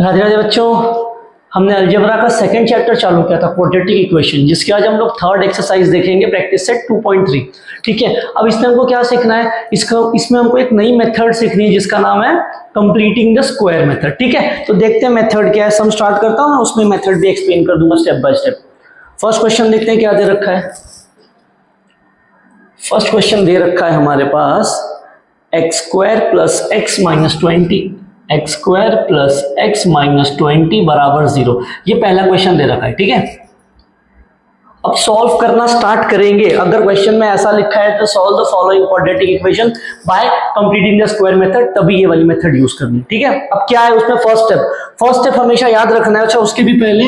राधे राधे बच्चों, हमने अलजेब्रा का सेकंड चैप्टर चालू किया था क्वाड्रेटिक इक्वेशन, जिसके आज हम लोग थर्ड एक्सरसाइज देखेंगे प्रैक्टिस सेट 2.3। ठीक है, अब इसमें हमको क्या सीखना है, इसमें हमको एक नई मेथड सीखनी है जिसका नाम है कंप्लीटिंग द स्क्वायर मेथड। ठीक है, तो देखते हैं मेथड क्या है। सम स्टार्ट करता हूं, उसमें मेथड भी एक्सप्लेन कर दूंगा step by step. First question देखते हैं क्या दे रखा है। फर्स्ट क्वेश्चन दे रखा है हमारे पास x square plus x minus 20, x square plus x minus 20 बराबर 0। ये पहला क्वेश्चन दे रखा है। ठीक है, अब सॉल्व करना स्टार्ट करेंगे। अगर क्वेश्चन में ऐसा लिखा है तो solve the following quadratic equation by completing the square method, तभी ये वाली मेथड यूज करनी है। ठीक है, अब क्या है उसमें फर्स्ट स्टेप हमेशा याद रखना है। अच्छा, उसके भी पहले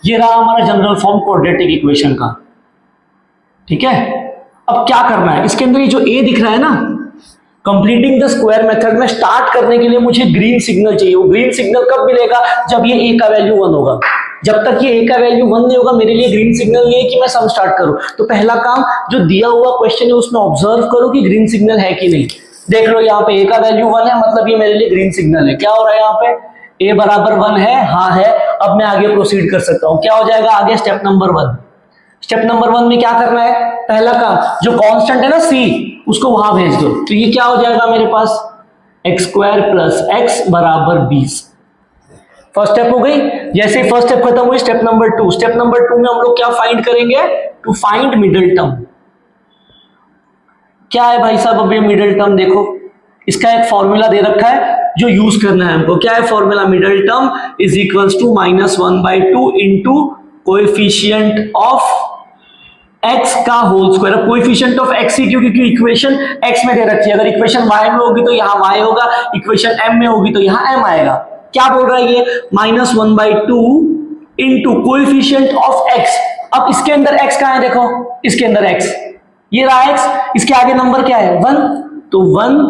ये रहा हमारा जनरल फॉर्म क्वाड्रेटिक इक्वेशन का। ठीक है, अब क्या करना है, इसके अंदर ये जो ए दिख रहा है ना, कंप्लीटिंग द स्क्वायर मेथड में स्टार्ट करने के लिए मुझे ग्रीन सिग्नल चाहिए। वो ग्रीन सिग्नल कब मिलेगा, जब ये ए का वैल्यू 1 होगा। जब तक ये ए का वैल्यू 1 नहीं होगा, मेरे लिए ग्रीन सिग्नल नहीं है कि मैं सम स्टार्ट करूं। तो पहला काम, जो दिया हुआ क्वेश्चन है उसमें ऑब्जर्व करो कि ग्रीन सिग्नल है कि नहीं। देख लो, यहाँ पे ए का वैल्यू 1 है, मतलब ये मेरे लिए ग्रीन सिग्नल है। क्या हो रहा है यहाँ पे, ए बराबर 1 है, हाँ है। अब मैं आगे प्रोसीड कर सकता हूँ। क्या हो जाएगा आगे, स्टेप नंबर 1। स्टेप नंबर 1 में क्या करना है, पहला काम, जो कांस्टेंट है ना सी, उसको वहां भेज दो। तो ये क्या हो जाएगा मेरे पास, एक्स स्क्वायर प्लस एक्स बराबर 20। फर्स्ट स्टेप हो गई। जैसे फर्स्ट स्टेप खत्म हुई, स्टेप नंबर 2। स्टेप नंबर 2 में हम लोग क्या फाइंड करेंगे, टू फाइंड मिडिल टर्म। क्या है भाई साहब, अब ये मिडिल टर्म देखो, इसका एक फॉर्मूला दे रखा है जो यूज करना है हमको। क्या है formula, middle term is equals to -1/2 into coefficient of x का whole square. Coefficient of x ही क्यों, क्योंकि इक्वेशन x में दे रखी है। अगर इक्वेशन y में होगी तो यहाँ y होगा, इक्वेशन m में होगी तो यहाँ m आएगा। क्या बोल रहा है ये, -1/2 इंटू कोएफिशिएंट ऑफ x। अब इसके अंदर x कहाँ है, देखो इसके अंदर x, ये रहा x, इसके आगे नंबर क्या है 1, तो 1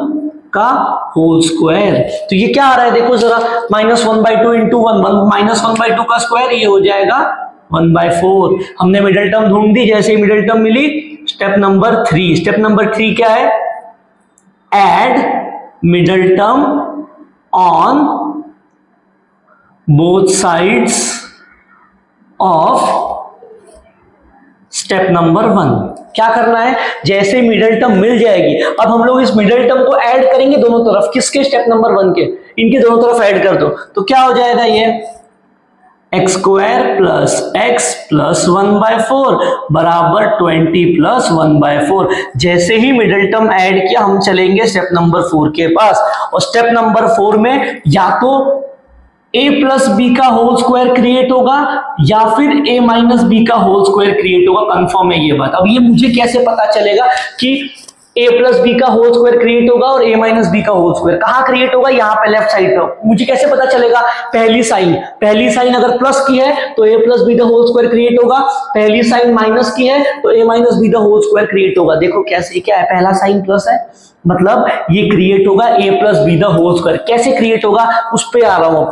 का होल स्क्वायर। तो ये क्या आ रहा है, देखो जरा, -1/2 इंटू 1, -1/2 का स्क्वायर, ये हो जाएगा 1/4। हमने मिडिल टर्म ढूंढ दी। जैसे ही मिडिल टर्म मिली, स्टेप नंबर 3। स्टेप नंबर 3 क्या है, add middle term on both sides of step number 1। क्या करना है, जैसे मिडिल टर्म मिल जाएगी, अब हम लोग इस मिडिल टर्म को ऐड करेंगे दोनों तरफ। किसके, स्टेप नंबर 1 के, इनके दोनों तरफ ऐड कर दो। तो क्या हो जाएगा, ये x square plus x plus 1/4 बराबर 20 प्लस 1/4। जैसे ही मिडिल टर्म ऐड किया, हम चलेंगे स्टेप नंबर 4 के पास। और स्टेप नंबर 4 में या तो a प्लस बी का होल स्क्वायर क्रिएट होगा या फिर a माइनस बी का होल स्क्वायर क्रिएट होगा। कंफर्म है ये बात। अब ये मुझे कैसे पता चलेगा कि a प्लस बी का होल स्क्वायर क्रिएट होगा और a माइनस बी का होल स्क्वायर कहाँ क्रिएट होगा, यहाँ पे लेफ्ट साइड पे। मुझे कैसे पता चलेगा, पहली साइन अगर प्लस की है तो a plus B the whole square create होगा, पहली साइन माइनस की है तो a minus B the whole square create होगा। देखो कैसे, क्या है, पहला साइन प्लस है, मतलब ये क्रिएट होगा a plus B the whole square. कैसे क्रिएट होगा, उस पे आ रहा हूं।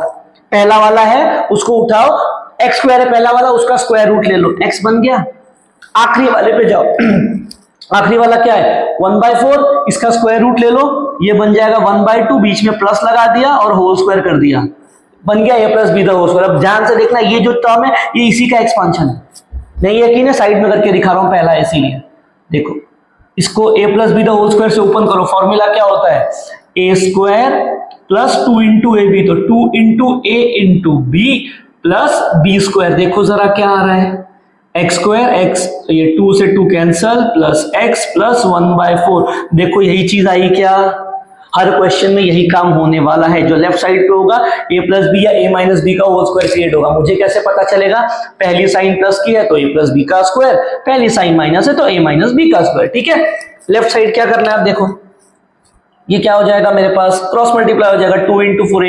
पहला वाला है उसको उठाओ, एक्स स्क्वायर है पहला वाला, उसका स्क्वायर रूट ले लो, एक्स बन गया। आखिरी वाले पे जाओ, आखिरी वाला क्या है 1/4, इसका स्क्वायर रूट ले लो, ये बन जाएगा 1/2, बीच में प्लस लगा दिया और होल स्क्वायर कर दिया, बन गया a plus B the whole square. अब ध्यान से देखना, ये जो टर्म है ये इसी का एक्सपांशन है। नहीं यकीन है, साइड में करके दिखा रहा हूं पहला, इसीलिए देखो, इसको a plus B the whole square से ओपन करो। फॉर्मूला क्या होता है, a square plus 2 into A B, तो 2 into A into B plus B square. देखो जरा क्या आ रहा है, एक्स स्क्वायर एक्स, ये 2 से 2 कैंसल, प्लस एक्स प्लस 1/4। देखो यही चीज आई क्या, हर क्वेश्चन में यही काम होने वाला है। जो लेफ्ट साइड पे होगा a प्लस बी या a माइनस बी का होल स्क्वायर क्रिएट होगा। मुझे कैसे पता चलेगा, पहली साइन प्लस की है तो a प्लस बी का स्क्वायर, पहली साइन माइनस है तो a माइनस बी का स्क्वायर। ठीक है, लेफ्ट साइड क्या करना है, आप देखो ये क्या हो जाएगा मेरे पास, क्रॉस मल्टीप्लाई हो जाएगा, 2 इंटू 4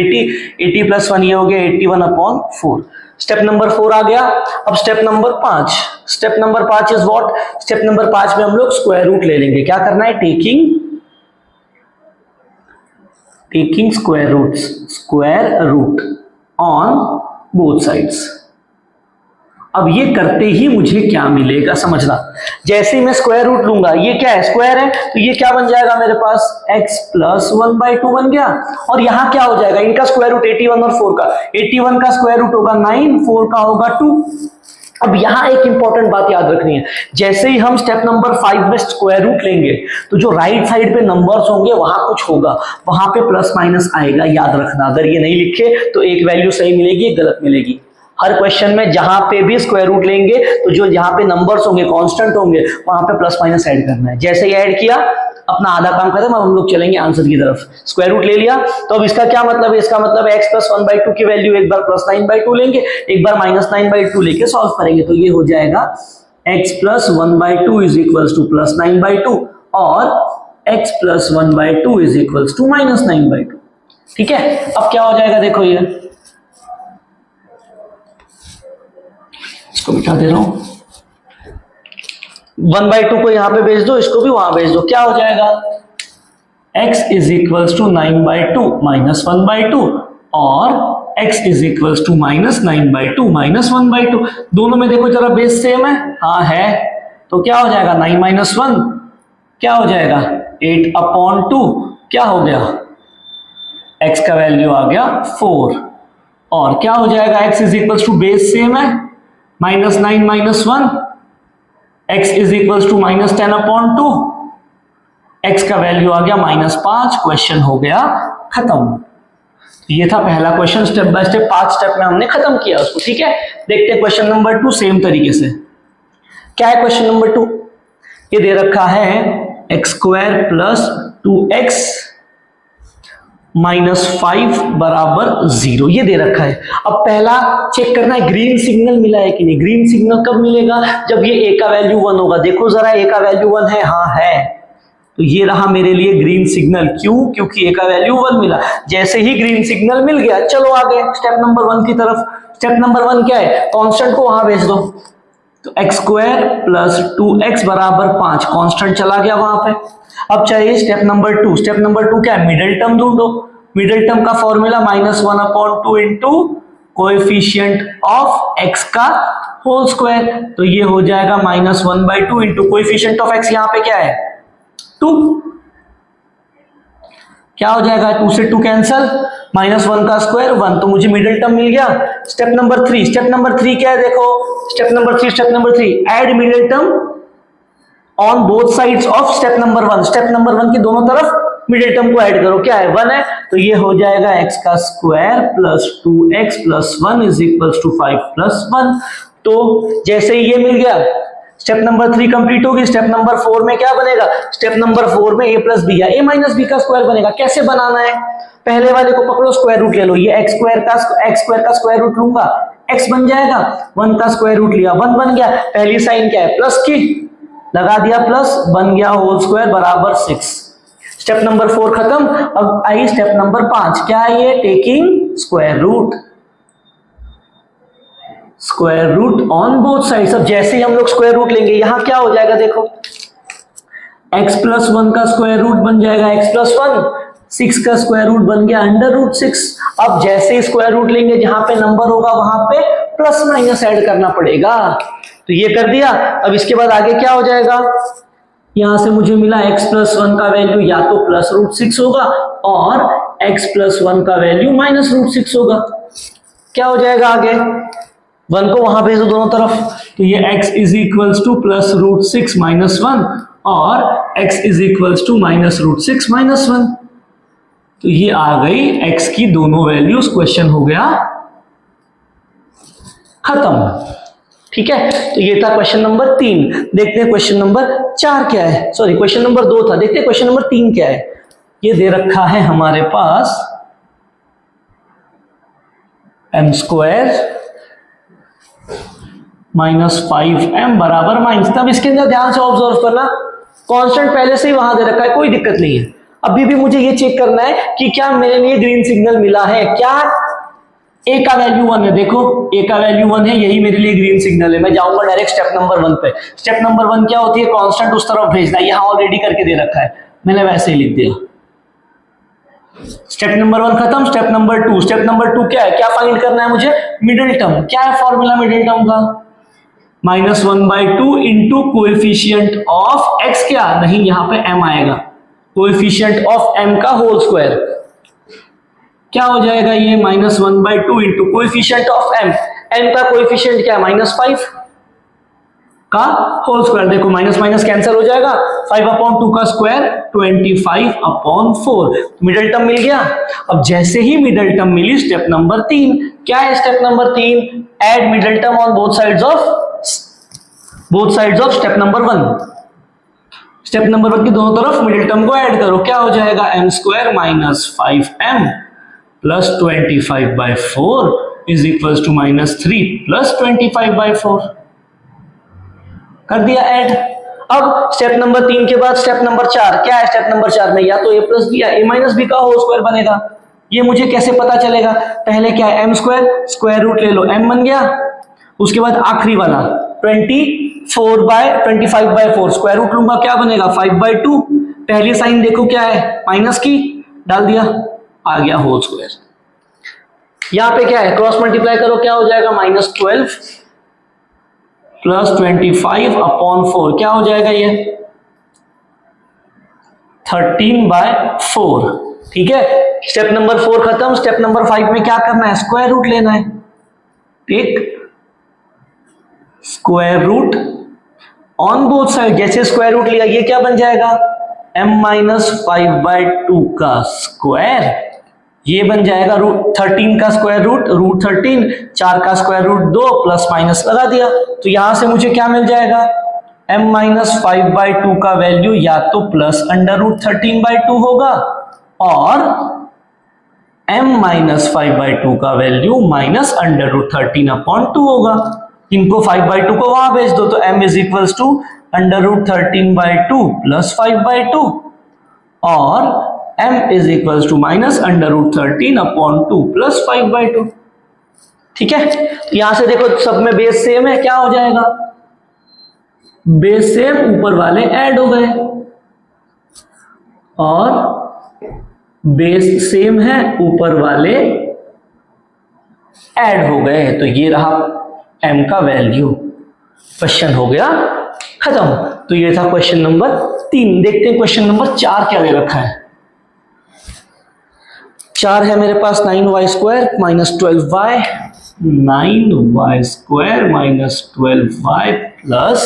80 प्लस 1 ये हो गया 81/4। स्टेप नंबर 4 आ गया। अब step number 5, step number 5 is what, step number 5 में हम लोग स्क्वायर रूट ले लेंगे। क्या करना है, taking square root on both sides. अब ये करते ही मुझे क्या मिलेगा समझना, जैसे ही मैं स्क्वायर रूट लूंगा, ये क्या है स्क्वायर है, तो ये क्या बन जाएगा मेरे पास x प्लस 1/2 बन गया। और यहाँ क्या हो जाएगा, इनका स्क्वायर रूट 81 और 4 का, 81 का स्क्वायर रूट होगा 9, 4 का होगा 2। अब यहां एक इंपॉर्टेंट बात याद रखनी है, जैसे ही हम स्टेप नंबर 5 में स्क्वायर रूट लेंगे तो जो राइट साइड पे नंबर्स होंगे वहां कुछ होगा, वहां पे प्लस माइनस आएगा, याद रखना। अगर ये नहीं लिखे तो एक वैल्यू सही मिलेगी, गलत मिलेगी। हर क्वेश्चन में जहां पे भी स्क्वायर रूट लेंगे तो जो यहाँ पे नंबर्स होंगे, कांस्टेंट होंगे, वहां पे प्लस माइनस ऐड करना है। जैसे ही ऐड किया अपना आधा काम खत्म, अब हम लोग चलेंगे आंसर की तरफ। स्क्वायर रूट ले लिया तो अब इसका क्या मतलब है, इसका मतलब है x प्लस 1/2 की वैल्यू एक बार प्लस 9/2 लेंगे, एक बार माइनस 9/2 लेके सॉल्व करेंगे, तो ये हो जाएगा x plus 1/2 is equals to plus 9/2 और x plus 1/2 is equals to minus 9/2। ठीक है, अब क्या हो जाएगा देखो, ये इसको मिटा दे रहा हूं, 1/2 को यहां पे भेज दो, इसको भी वहां भेज दो, क्या हो जाएगा x is equals to 9/2 minus 1/2 और x is equals to minus 9/2 minus 1/2। दोनों में देखो जरा बेस सेम है, हाँ है, तो क्या हो जाएगा 9 माइनस 1 क्या हो जाएगा 8/2, क्या हो गया x का वैल्यू आ गया 4, और क्या हो जाएगा x is equals to base same है, minus 9 minus 1, x is equals to minus 10/2, x का वैल्यू आ गया -5। क्वेश्चन हो गया खत्म। ये था पहला question, step by step 5 step में हमने खत्म किया उसको। ठीक है, देखते हैं क्वेश्चन नंबर 2 सेम तरीके से। क्या है क्वेश्चन नंबर 2, ये दे रखा है x² प्लस 2x माइनस 5 बराबर 0, ये दे रखा है। अब पहला चेक करना है ग्रीन सिग्नल मिला है कि नहीं। ग्रीन सिग्नल कब मिलेगा, जब ये a का वैल्यू 1 होगा। देखो जरा a का वैल्यू 1 है, हाँ है, तो ये रहा मेरे लिए ग्रीन सिग्नल। क्यों, क्योंकि a का वैल्यू 1 मिला। जैसे ही ग्रीन सिग्नल मिल गया, चलो आगे स्टेप नंबर 1 की तरफ। स्टेप नंबर 1 क्या है, कांस्टेंट को वहां भेज दो, तो x² प्लस 2x बराबर 5, कांस्टेंट चला गया वहां पे। अब चाहिए स्टेप नंबर 2। स्टेप नंबर 2 क्या है, मिडिल टर्म ढूंढो। मिडिल टर्म का formula -1/2 into coefficient of x का होल स्क्वायर, तो ये हो जाएगा -1/2 इंटू कोएफिशिएंट ऑफ x, यहाँ पे क्या है 2, क्या हो जाएगा 2 से 2 कैंसल, -1 का स्क्वायर 1, तो मुझे मिडिल टर्म मिल गया। स्टेप नंबर 3, स्टेप नंबर 3 क्या है देखो, step number 3 add middle term on both sides of step number 1। Step number 1 की दोनों तरफ मिडिल टर्म को ऐड करो, क्या है 1 है, तो ये हो जाएगा x का square plus 2x plus 1 is equals to 5 plus 1। तो जैसे ही ये मिल गया, स्टेप नंबर 3 कंप्लीट होगी। स्टेप नंबर 4 में क्या बनेगा, स्टेप नंबर 4 में a प्लस बी या a माइनस बी का स्क्वायर बनेगा। कैसे बनाना है, पहले वाले को पकड़ो, स्क्वायर रूट ले लो, ये x स्क्वायर का स्क्वायर रूट लूंगा, x बन जाएगा, 1 का स्क्वायर रूट लिया 1 बन गया। पहली साइन क्या है प्लस की, लगा दिया प्लस, बन गया होल स्क्वायर बराबर 6। स्टेप नंबर 4 खत्म। अब आई स्टेप नंबर 5, क्या है ये, taking square root on both sides. अब जैसे ही हम लोग स्क्वायर रूट लेंगे, यहां क्या हो जाएगा देखो, x प्लस 1 का स्क्वायर रूट बन जाएगा x प्लस 1, 6 का स्क्वायर रूट बन गया √6। अब जैसे ही स्क्वायर रूट लेंगे, जहां पे नंबर होगा वहां पे प्लस माइनस ऐड करना पड़ेगा, तो ये कर दिया। अब इसके बाद आगे क्या हो जाएगा, यहां से मुझे मिला x प्लस 1 का वैल्यू या तो प्लस √6 होगा और x प्लस 1 का वैल्यू माइनस √6 होगा। क्या हो जाएगा आगे, 1 को वहां भेजो दोनों तरफ, तो ये x is equals to plus √6 minus 1 और x is equals to minus √6 minus 1, तो ये आ गई x की दोनों वैल्यूज। क्वेश्चन हो गया खत्म। ठीक है, तो ये था क्वेश्चन नंबर 3। देखते हैं क्वेश्चन नंबर 4 क्या है, सॉरी क्वेश्चन नंबर 2 था, देखते हैं क्वेश्चन नंबर 3 क्या है। ये दे रखा है हमारे पास m² माइनस 5m बराबर माइनस। तब इसके अंदर ध्यान से ऑब्जर्व करना, कांस्टेंट पहले से ही वहां दे रखा है, कोई दिक्कत नहीं है। अभी भी मुझे ये चेक करना है कि क्या मेरे लिए ग्रीन सिग्नल मिला है, क्या a का वैल्यू 1 है। देखो a का वैल्यू 1 है, यही मेरे लिए ग्रीन सिग्नल है। मैं जाऊंगा डायरेक्ट स्टेप नंबर 1 पे। स्टेप नंबर 1 क्या होती है, कांस्टेंट उस तरफ भेजना, यहां ऑलरेडी करके दे रखा है, मैंने वैसे ही लिख दिया। स्टेप नंबर 1 खत्म। स्टेप नंबर 2, स्टेप नंबर 2 क्या है, क्या फाइंड करना है मुझे, मिडिल टर्म। क्या है फॉर्मूला मिडिल टर्म का, -1/2 इंटू कोएफिशिएंट ऑफ x, क्या नहीं यहाँ पे m आएगा, कोएफिशिएंट ऑफ m का होल स्क्वायर, क्या हो जाएगा ये -1/2 into coefficient of m, m का कोएफिशिएंट क्या है -5 का होल स्क्वायर, देखो माइनस माइनस कैंसिल हो जाएगा, 5/2 का स्क्वायर 25/4, मिडिल टर्म मिल गया। अब जैसे ही मिडिल टर्म मिली, स्टेप नंबर 3 क्या है, step number 3 add middle term on both sides of step number 1। Step number 1 की दोनों तरफ मिडिल टर्म को ऐड करो, क्या हो जाएगा m² - 5m plus 25/4 is equals to -3 plus 25/4, कर दिया ऐड। अब स्टेप नंबर 3 के बाद स्टेप नंबर 4 क्या है, स्टेप नंबर 4 में या तो a प्लस बी या a माइनस बी का होल स्क्वायर बनेगा, ये मुझे कैसे पता चलेगा, पहले क्या है m², स्क्वायर रूट ले लो, m बन गया, उसके बाद आखिरी वाला 25/4 स्क्वायर रूट लूंगा, क्या बनेगा 5/2, पहली साइन देखो क्या है माइनस की, डाल दिया, आ गया होल स्क्वायर। यहां पे क्या है, क्रॉस मल्टीप्लाई करो, क्या हो जाएगा -12 प्लस 25/4, क्या हो जाएगा ये 13/4, ठीक है। स्टेप नंबर 4 खत्म, स्टेप नंबर 5 में क्या करना है, स्क्वायर रूट लेना है, ठीक, square root on both side, जैसे स्क्वायर रूट लिया ये क्या बन जाएगा m-5/2 का स्क्वायर, ये बन जाएगा √13 का स्क्वायर रूट √13, 4 का स्क्वायर रूट 2 प्लस माइनस लगा दिया, तो यहां से मुझे क्या मिल जाएगा m-5/2 का वैल्यू या तो प्लस √13/2 होगा और m-5/2 का वैल्यू माइनस √13/2 होगा। इनको 5/2 को वहां भेज दो, तो m is equals to √13/2 plus 5/2 और m is equals to minus √13/2 plus 5/2, ठीक है। यहां से देखो सब में बेस सेम है, क्या हो जाएगा, बेस सेम, ऊपर वाले ऐड हो गए और बेस सेम है, ऊपर वाले ऐड हो गए, तो ये रहा m का वैल्यू। क्वेश्चन हो गया खत्म। तो ये था क्वेश्चन नंबर 3। देखते हैं क्वेश्चन नंबर 4 क्या दे रखा है। 4 है मेरे पास 9y² - 12y, 9y² - 12y plus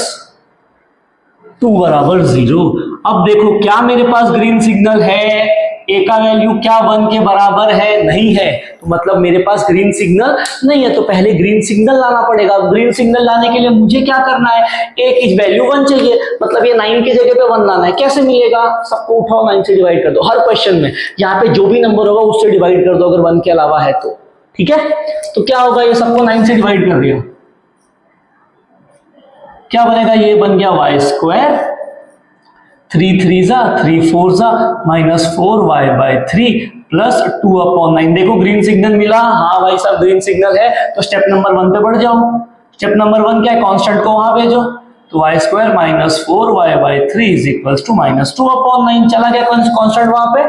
2 बराबर 0। अब देखो क्या मेरे पास ग्रीन सिग्नल है, a का वैल्यू क्या 1 के बराबर है, नहीं है, तो मतलब मेरे पास ग्रीन सिग्नल नहीं है, तो पहले ग्रीन सिग्नल लाना पड़ेगा। ग्रीन सिग्नल लाने के लिए मुझे क्या करना है, a की वैल्यू 1 चाहिए, मतलब ये 9 की जगह पे 1 लाना है। कैसे मिलेगा, सबको उठाओ 9 से डिवाइड कर दो, हर क्वेश्चन में यहाँ पे जो भी नंबर होगा उससे डिवाइड कर दो अगर 1 के अलावा है तो, ठीक है। तो क्या होगा, ये सबको 9 से डिवाइड कर दिया, क्या बनेगा, ये बन गया y², 3 3 जा 3 4 जा -4y/3 प्लस 2/9। देखो ग्रीन सिग्नल मिला, हाँ भाई साहब ग्रीन सिग्नल है, तो स्टेप नंबर 1 पे बढ़ जाओ। स्टेप नंबर 1 क्या है, कांस्टेंट को वहां भेजो, तो y² - 4y/3 is equals to -2/9, चला गया कांस्टेंट वहां पे।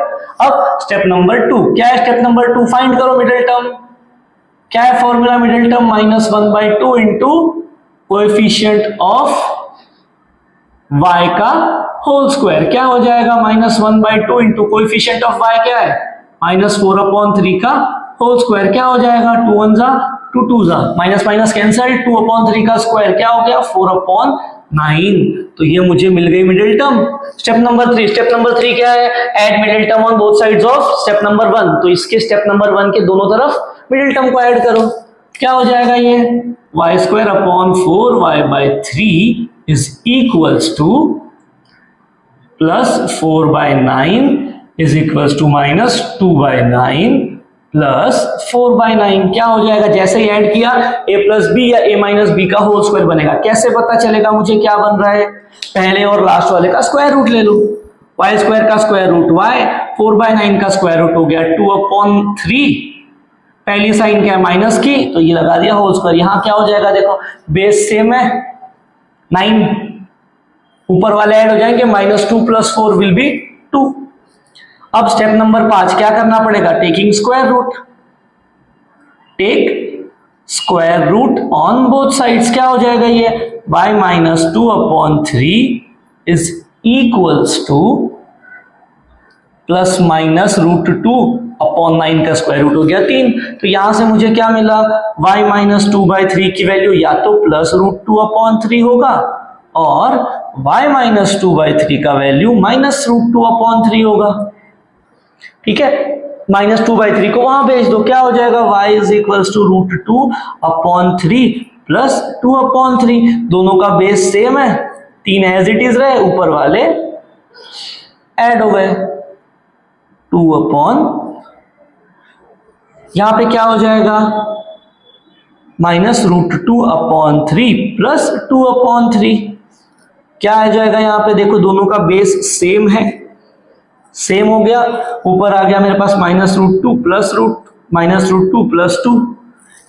अब स्टेप नंबर 2 क्या है, स्टेप नंबर 2 फाइंड करो मिडिल टर्म, क्या है formula middle term, -1/2 into coefficient of y का होल स्क्वायर, क्या हो जाएगा -1/2 इंटू कोएफिशिएंट ऑफ y क्या है -4/3 का होल स्क्वायर, क्या हो जाएगा 2 1 जा 2 2 जा माइनस माइनस कैंसिल, 2/3 का स्क्वायर क्या हो गया 4/9। तो ये मुझे मिल गई middle term. Step number 3, step number 3 क्या है, add middle term on both sides of step number 1। तो इसके स्टेप नंबर 1 के दोनों तरफ मिडिल टर्म को ऐड करो, क्या हो जाएगा ये y²/4y/3 is equals to plus 4/9 is equals to minus 2/9 plus 4/9, क्या हो जाएगा, जैसे ही ऐड किया a प्लस बी या a माइनस बी का होल स्क्वायर बनेगा। कैसे पता चलेगा मुझे क्या बन रहा है, पहले और लास्ट वाले का स्क्वायर रूट ले लो, y² का स्क्वायर रूट y, 4/9 का स्क्वायर रूट हो गया 2/3, पहली साइन क्या है माइनस की, तो ये लगा दिया होल स्क्वायर। यहां क्या हो जाएगा, देखो बेस सेम है, 9 ऊपर वाले ऐड हो जाएंगे, -2 + 4 विल बी 2। अब स्टेप नंबर 5 क्या करना पड़ेगा, taking square root, take square root on both sides, क्या हो जाएगा ये y minus 2/3 is equals to plus minus √2/9 का स्क्वायर रूट हो गया 3। तो यहां से मुझे क्या मिला, y माइनस 2/3 की वैल्यू या तो प्लस √2/3 होगा और y माइनस 2/3 का वैल्यू माइनस √2/3 होगा। ठीक है, माइनस 2/3 को वहां भेज दो, क्या हो जाएगा y is equals to √2/3 plus 2/3। दोनों का बेस सेम है, 3 एज इट इज रहे, ऊपर वाले ऐड हो गए 2/, यहां पे क्या हो जाएगा माइनस √2/3 प्लस 2/3। क्या आ जाएगा यहाँ पे, देखो दोनों का बेस सेम है, सेम हो गया, ऊपर आ गया मेरे पास -√2 प्लस -√2 प्लस 2,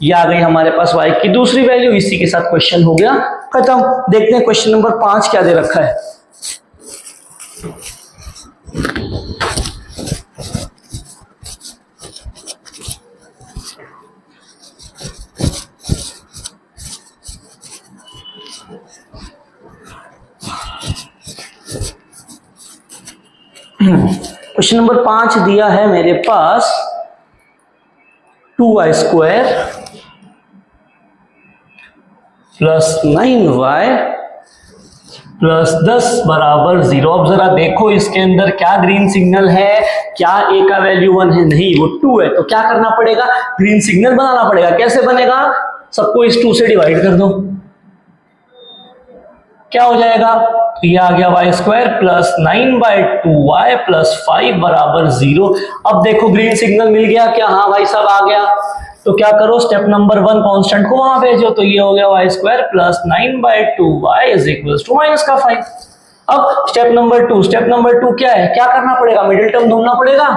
ये आ गई हमारे पास y की दूसरी वैल्यू। इसी के साथ क्वेश्चन हो गया खत्म। देखते हैं क्वेश्चन नंबर 5 क्या दे रखा है। क्वेश्चन नंबर 5 दिया है मेरे पास 2y² प्लस 9y प्लस 10 बराबर 0। अब जरा देखो इसके अंदर क्या ग्रीन सिग्नल है, क्या a का वैल्यू 1 है, नहीं वो 2 है, तो क्या करना पड़ेगा, ग्रीन सिग्नल बनाना पड़ेगा। कैसे बनेगा, सबको इस 2 से डिवाइड कर दो, क्या हो जाएगा, तो ये आ गया y² प्लस 9/2y प्लस 5 बराबर 0। अब देखो ग्रीन सिग्नल मिल गया क्या, हाँ भाई सब आ गया। तो क्या करो, स्टेप नंबर 1 कांस्टेंट को वहां भेजो, तो ये हो गया y² plus 9/2y is equals to minus का 5। अब स्टेप नंबर 2 क्या है, क्या करना पड़ेगा, मिडिल टर्म ढूंढना पड़ेगा।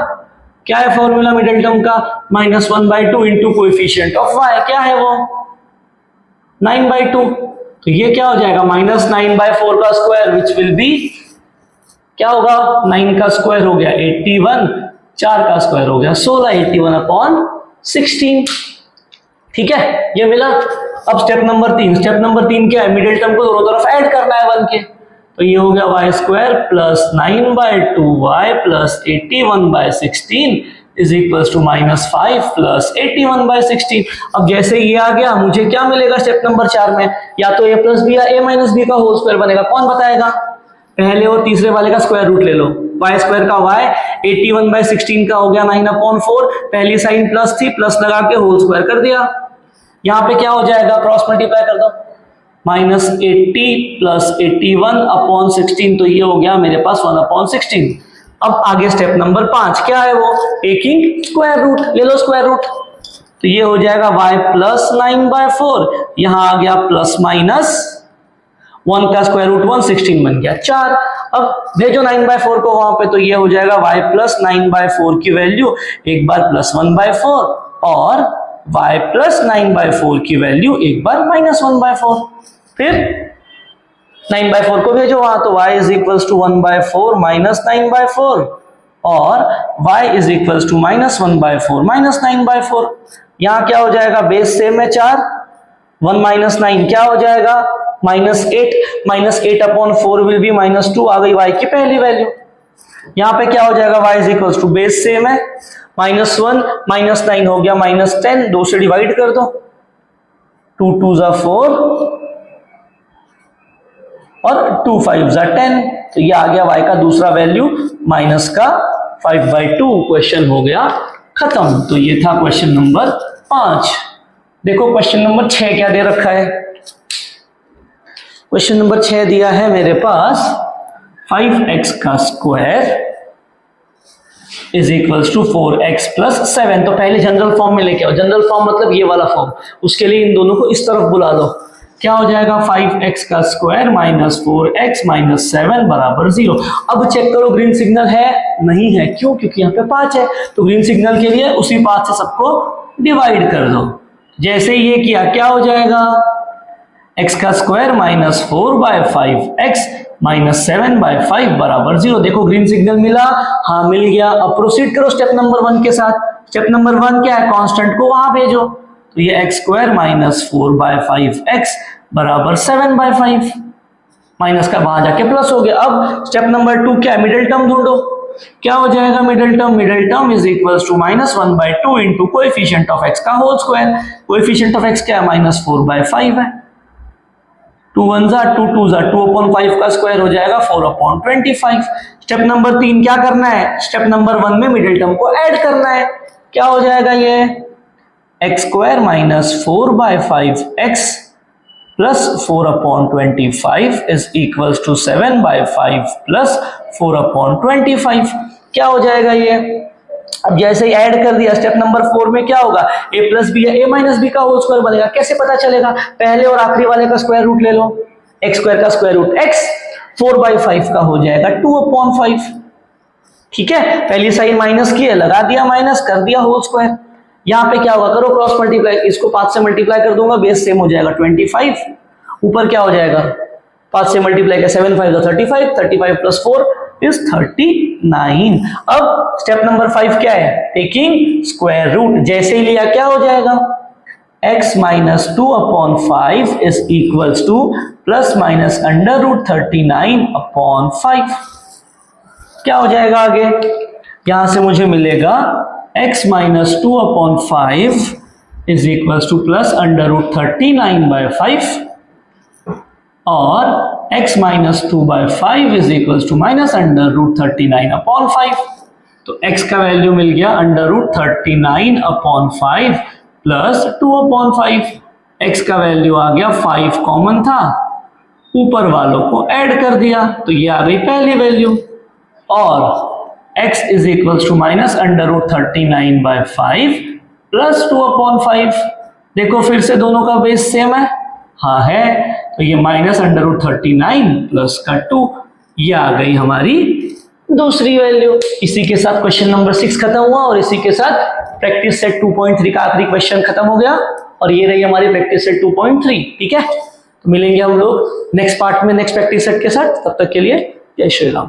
क्या है फॉर्मूला मिडिल टर्म का, -1/2 इंटू कोएफिशिएंट ऑफ y, क्या है वो 9/2। तो ये क्या हो जाएगा -9/4 का स्क्वायर विच विल बी, क्या होगा 9 का स्क्वायर हो गया 81, 4 का स्क्वायर हो गया 16, 81/16। ठीक है, ये मिला। अब स्टेप नंबर 3 क्या है, मिडिल टर्म को दोनों तरफ ऐड करना है 1 के, तो ये हो गया y² plus 9/2y plus 81/16 is equals to -5 plus 81/16। अब जैसे ये आ गया, मुझे क्या मिलेगा स्टेप नंबर 4 में, या तो a प्लस बी या a माइनस बी का होल स्क्वायर बनेगा, कौन बताएगा। पहले और तीसरे वाले का स्क्वायर रूट ले लो, y² का y 81/16 का हो गया 9/4, पहली साइन प्लस थी, प्लस लगा के होल स्क्वायर कर दिया। यहाँ पे क्या हो जाएगा, क्रॉस मल्टीप्लाई कर दो, -80 प्लस 81/16, तो ये हो गया मेरे पास 1/16। अब आगे स्टेप नंबर 5 क्या है, वो टेकिंग स्क्वायर रूट, ले लो स्क्वायर रूट, तो ये हो जाएगा y प्लस 9/4, यहां आ गया प्लस माइनस 1 का स्क्वायर रूट 1, 16 बन गया 4। अब भेजो 9/4 को वहां पे, तो ये हो जाएगा y प्लस 9/4 की वैल्यू एक बार प्लस 1/4 और y प्लस 9/4 की वैल्यू एक बार -1/4। फिर 9/4 को भेजो वहां, तो y is equals to 1/4 minus 9/4 और y is equals to -1/4 minus 9/4। यहां क्या हो जाएगा, बेस सेम है 4, 1 माइनस 9 क्या हो जाएगा -8/4 विल बी -2, आ गई y की पहली वैल्यू। यहां पे क्या हो जाएगा, y is equals to base same है -1 माइनस 9 हो गया -10, 2 से डिवाइड कर दो, 2 2 = 4 और 2 5 = 10, तो ये आ गया y का दूसरा वैल्यू माइनस का 5/2। क्वेश्चन हो गया खत्म। तो ये था क्वेश्चन नंबर 5। देखो क्वेश्चन नंबर 6 क्या दे रखा है। क्वेश्चन नंबर 6 दिया है मेरे पास 5x का square is equals to 4x plus 7। तो पहले जनरल फॉर्म में लेके आओ, जनरल फॉर्म मतलब ये वाला फॉर्म, उसके लिए इन दोनों को इस तरफ बुला लो। क्या हो जाएगा, 5x का स्क्वायर माइनस 4x माइनस 7 बराबर 0। अब चेक करो ग्रीन सिग्नल है, नहीं है, क्यों, क्योंकि यहाँ पे 5 है, तो ग्रीन सिग्नल के लिए उसी 5 से सबको डिवाइड कर दो। जैसे ये किया क्या हो जाएगा, x का स्क्वायर माइनस 4/5x माइनस 7/5 बराबर 0। देखो ग्रीन सिग्नल मिला, हाँ मिल गया। अब प्रोसीड करो स्टेप नंबर 1 के साथ। स्टेप नंबर 1 क्या है, कांस्टेंट को वहां भेजो, तो ये एक्स स्क्वायर माइनस 4/5x बराबर 7/5, माइनस का वहां जाके प्लस हो गया। अब स्टेप नंबर 2 क्या है, मिडिल टर्म ढूंढो। क्या हो जाएगा middle term, middle term is equals to -1/2 into coefficient of x का whole square. Coefficient of x क्या है, -4/5 है। 2 1 जा 2 2 जा 2/5 का स्क्वायर हो जाएगा 4/25। स्टेप नंबर 3 क्या करना है, स्टेप नंबर 1 में मिडिल टर्म को ऐड करना है। क्या हो जाएगा ये, x square minus 4/5x plus 4/25 is equals to 7/5 plus 4/25। क्या हो जाएगा ये, अब जैसे ही ऐड कर दिया स्टेप नंबर 4 में क्या होगा, a प्लस बी या a माइनस बी का होल स्क्वायर बनेगा। कैसे पता चलेगा, पहले और आखिरी वाले का स्क्वायर रूट ले लो, एक्स स्क्वायर का स्क्वायर रूट x, 4/5 का हो जाएगा 2/5। ठीक है, पहली साइन माइनस की है, लगा दिया माइनस, कर दिया होल स्क्वायर। यहाँ पे क्या होगा, करो क्रॉस मल्टीप्लाई, इसको 5 से मल्टीप्लाई कर दूंगा, बेस सेम हो जाएगा 25, ऊपर क्या हो जाएगा 5 से मल्टीप्लाई का 7 5 35, 35 प्लस 4 इज 39। अब स्टेप नंबर 5 क्या है, टेकिंग स्क्वायर रूट। जैसे ही लिया क्या हो जाएगा, x minus 2/5 is equals to plus minus under root 39/5। क्या हो जाएगा आगे, यहां से मुझे मिलेगा x minus 2/5 is equals to plus under root 39/5 और x minus 2/5 is equals to minus under root 39/5। तो x का वैल्यू मिल गया अंडर रूट 39/5 प्लस 2/5। x का वैल्यू आ गया 5 कॉमन था, ऊपर वालों को ऐड कर दिया तो ये आ गई पहली वैल्यू, और x is equals to minus under root 39/5 plus 2/5। देखो फिर से दोनों का बेस सेम है, हाँ है, तो ये माइनस अंडर रूट 39 प्लस का 2, ये आ गई हमारी दूसरी वैल्यू। इसी के साथ क्वेश्चन नंबर 6 खत्म हुआ और इसी के साथ प्रैक्टिस सेट 2.3 का आखिरी क्वेश्चन खत्म हो गया और ये रही हमारी प्रैक्टिस सेट 2.3। ठीक है, तो मिलेंगे हम लोग नेक्स्ट पार्ट में नेक्स्ट प्रैक्टिस सेट के साथ, तब तक के लिए जय श्री राम।